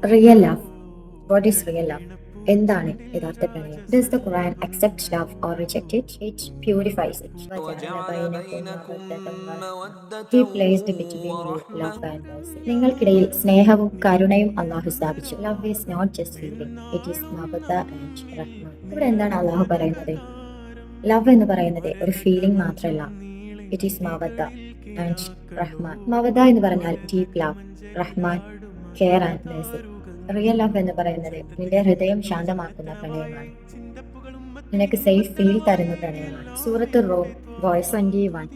Real love. What is real love? എന്താണ് യഥാർത്ഥ പ്രണയം? Does the Quran accept love or reject it? It purifies it. He placed between you love and mercy. നിങ്ങൾക്കിടയിൽ സ്നേഹവും കരുണയും അള്ളാഹു സ്ഥാപിച്ചു. Love is not just feeling, it is മവദ and റഹ്മ. ഇവിടെ എന്താണ് അള്ളാഹു പറയുന്നത്? ലവ് എന്ന് പറയുന്നത് ഒരു ഫീലിംഗ് മാത്രമല്ല, ഇറ്റ് ഈസ് മവദ ആൻഡ് റഹ്മാൻ. മവദ എന്ന് പറഞ്ഞാൽ deep love, Rahman care and Mercy. Real love എന്ന് പറയുന്നത് നിന്റെ ഹൃദയം ശാന്തമാക്കുന്ന പ്രണയമാണ്, നിനക്ക് സേഫ് ഫീൽ തരുന്ന പ്രണയമാണ്. സൂറത്ത് റൂം വോയ്സ് 21.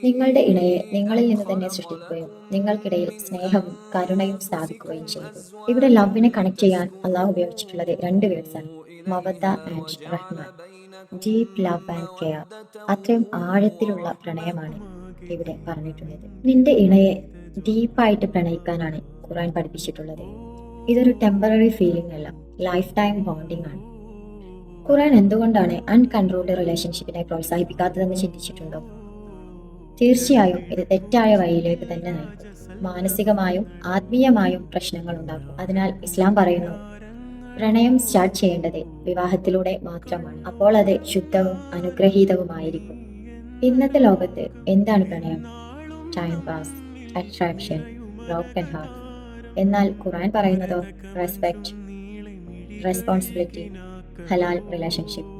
നിങ്ങളുടെ ഇണയെ നിങ്ങളിൽ നിന്ന് തന്നെ സൃഷ്ടിക്കുകയും നിങ്ങൾക്കിടയിൽ സ്നേഹവും കരുണയും സ്ഥാപിക്കുകയും ചെയ്തു. ഇവിടെ ലവിനെ കണക്ട് ചെയ്യാൻ അള്ളാഹു ഉപയോഗിച്ചിട്ടുള്ളത് രണ്ട് വേർഡ്സ് ആണ്, മവദ ആൻഡ് റഹ്മാൻ. ഡീപ് ലവ് ആൻഡ് കെയർ, അത്രയും ആഴത്തിലുള്ള പ്രണയമാണ് ഇവിടെ പറഞ്ഞിട്ടുള്ളത്. നിന്റെ ഇണയെ ഡീപ്പായിട്ട് പ്രണയിക്കാനാണ് ഖുർആൻ പഠിപ്പിച്ചിട്ടുള്ളത്. ഇതൊരു ടെമ്പററി ഫീലിംഗ് അല്ല, ലൈഫ് ടൈം ബോണ്ടിങ് ആണ്. ഖുർആൻ എന്തുകൊണ്ടാണ് അൺകൺട്രോൾഡ് റിലേഷൻഷിപ്പിനെ പ്രോത്സാഹിപ്പിക്കാത്തതെന്ന് ചിന്തിച്ചിട്ടുണ്ടോ? തീർച്ചയായും ഇത് തെറ്റായ വഴിയിലേക്ക് തന്നെ നയിക്കും. മാനസികമായും ആത്മീയമായും പ്രശ്നങ്ങൾ ഉണ്ടാക്കും. അതിനാൽ ഇസ്ലാം പറയുന്നു, പ്രണയം സ്റ്റാർട്ട് ചെയ്യേണ്ടത് വിവാഹത്തിലൂടെ മാത്രമാണ്. അപ്പോൾ അത് ശുദ്ധവും അനുഗ്രഹീതവുമായിരിക്കും. ഇന്നത്തെ ലോകത്ത് എന്താണ് പ്രണയം? Time pass, attraction, broken heart. എന്നാൽ ഖുർആൻ പറയുന്നതോ respect, responsibility, Halaal relationship.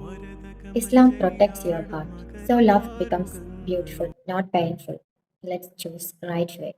Islam protects your heart, so love becomes beautiful, not painful. Let's choose right way.